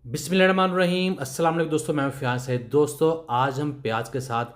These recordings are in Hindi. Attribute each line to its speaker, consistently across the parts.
Speaker 1: बिस्मिल्लाहिर्रहमानिर्रहीम अस्सलाम वालेकुम दोस्तों, मैं फ़ियाज़ सैयद। दोस्तों, आज हम प्याज के साथ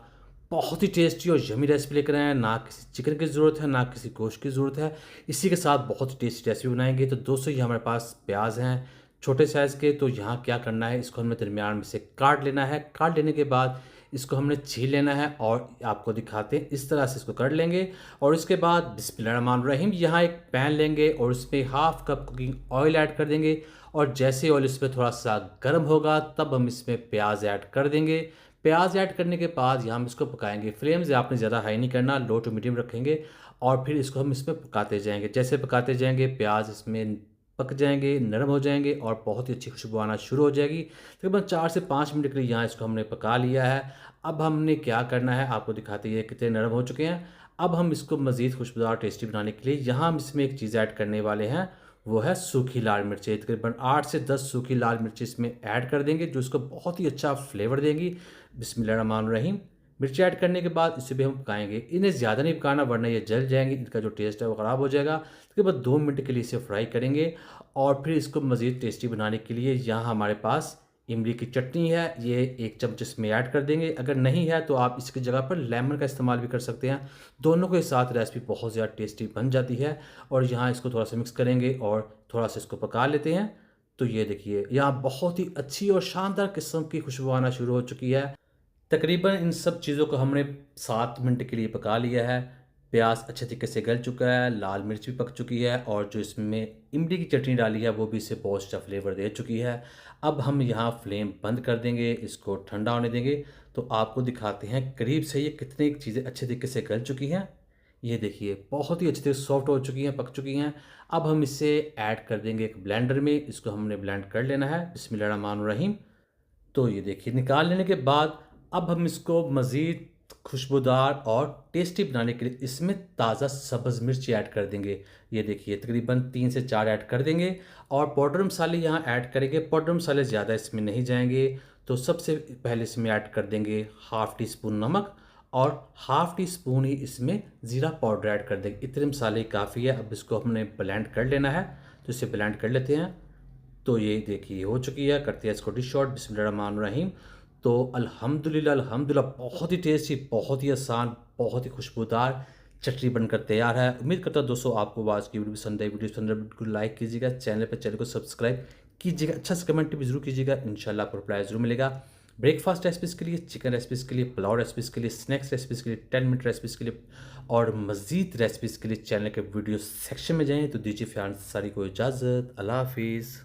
Speaker 1: बहुत ही टेस्टी और यम्मी रेसिपी लेकर आए हैं। ना किसी चिकन की ज़रूरत है, ना किसी गोश्त की ज़रूरत है। इसी के साथ बहुत ही टेस्टी रेसिपी बनाएंगे। तो दोस्तों, ये हमारे पास प्याज हैं छोटे साइज़ के। तो यहाँ क्या करना है, इसको हमने दरमियान में से काट लेना है। काट लेने के बाद इसको हमने छील लेना है और आपको दिखाते हैं इस तरह से इसको कर लेंगे। और इसके बाद बिस्मिल्लाहिर्रहमानिर्रहीम यहाँ एक पैन लेंगे और उसमें half cup cooking oil add कर देंगे। और जैसे ऑयल इसमें थोड़ा सा गर्म होगा तब हम इसमें प्याज ऐड कर देंगे। प्याज ऐड करने के बाद यहाँ हम इसको पकाएंगे। फ्लेम्स आपने ज़्यादा हाई नहीं करना, लो टू मीडियम रखेंगे। और फिर इसको हम इसमें पकाते जाएंगे। जैसे पकाते जाएंगे प्याज इसमें पक जाएंगे, नरम हो जाएंगे और बहुत ही अच्छी खुशबू आना शुरू हो जाएगी। तकरीबन 4 से 5 मिनट के लिए यहाँ इसको हमने पका लिया है। अब हमने क्या करना है आपको दिखाते हैं कितने नरम हो चुके हैं। अब हम इसको मज़ीद खुशबूदार टेस्टी बनाने के लिए यहाँ हम इसमें एक चीज़ ऐड करने वाले हैं, वो है सूखी लाल मिर्चें। तकरीबन 8 से 10 सूखी लाल मिर्चें इसमें ऐड कर देंगे, जो इसको बहुत ही अच्छा फ्लेवर देंगी। बिस्मिल्लाहिर्रहमानिर्रहीम। मिर्ची ऐड करने के बाद इसे भी हम पकाएंगे। इन्हें ज़्यादा नहीं पकाना वरना ये जल जाएंगे, इनका जो टेस्ट है वो ख़राब हो जाएगा। उसके बाद 2 मिनट के लिए इसे फ्राई करेंगे। और फिर इसको मज़ीद टेस्टी बनाने के लिए यहाँ हमारे पास इमली की चटनी है, ये 1 चम्मच इसमें ऐड कर देंगे। अगर नहीं है तो आप इसकी जगह पर लेमन का इस्तेमाल भी कर सकते हैं। दोनों के साथ रेसिपी बहुत ज़्यादा टेस्टी बन जाती है। और यहाँ इसको थोड़ा सा मिक्स करेंगे और थोड़ा सा इसको पका लेते हैं। तो ये देखिए यहाँ बहुत ही अच्छी और शानदार किस्म की खुशबू आना शुरू हो चुकी है। तकरीबन इन सब चीज़ों को हमने 7 मिनट के लिए पका लिया है। प्याज अच्छे तरीके से गल चुका है, लाल मिर्च भी पक चुकी है और जो इसमें इमली की चटनी डाली है वो भी इसे बहुत अच्छा फ्लेवर दे चुकी है। अब हम यहाँ फ्लेम बंद कर देंगे, इसको ठंडा होने देंगे। तो आपको दिखाते हैं करीब से ये कितनी चीज़ें अच्छे तरीके से गल चुकी हैं। ये देखिए बहुत ही अच्छे तरीके से सॉफ्ट हो चुकी हैं, पक चुकी हैं। अब हम इसे ऐड कर देंगे एक ब्लेंडर में, इसको हमने ब्लेंड कर लेना है। बिस्मिल्लाहिर्रहमानिर्रहीम। तो ये देखिए निकाल लेने के बाद अब हम इसको मज़ीद खुशबूदार और टेस्टी बनाने के लिए इसमें ताज़ा सब्ज़ मिर्च ऐड कर देंगे। ये देखिए तकरीबन 3 से 4 ऐड कर देंगे। और पाउडर मसाले यहाँ ऐड करेंगे। पाउडर मसाले ज़्यादा इसमें नहीं जाएंगे। तो सबसे पहले इसमें ऐड कर देंगे हाफ़ टी स्पून नमक और हाफ़ टी स्पून ही इसमें ज़ीरा पाउडर ऐड कर देंगे। इतने मसाले काफ़ी है। अब इसको हमने ब्लेंड कर लेना है, तो इसे ब्लेंड कर लेते हैं। तो ये देखिए हो चुकी है। करते हैं इसको डिश आउट। बिस्मिल्लाहिर्रहमानिर्रहीम। तो अल्हम्दुलिल्लाह अल्हम्दुलिल्लाह बहुत ही टेस्टी, बहुत ही आसान, बहुत ही खुशबूदार चटनी बनकर तैयार है। उम्मीद करता हूँ दोस्तों आपको आज की वीडियो पसंद आई। वीडियो पसंद है बिल्कुल लाइक कीजिएगा, चैनल को सब्सक्राइब कीजिएगा, अच्छा सा कमेंट भी ज़रूर कीजिएगा। इंशाल्लाह आपको रिप्लाई ज़रूर मिलेगा। ब्रेकफास्ट रेसिपीज़ के लिए, चिकन रेसिपीज़ के लिए, पुलाव रेसिपीज़ के लिए, स्नैक्स रेसिपीज़ के लिए, 10 मिनट रेसिपीज़ के लिए और मज़ीद रेसिपीज़ के लिए चैनल के वीडियो सेक्शन में जाएँ। तो दीजिए फ़ियान सारी को इजाज़त। अल्लाह हाफिज़।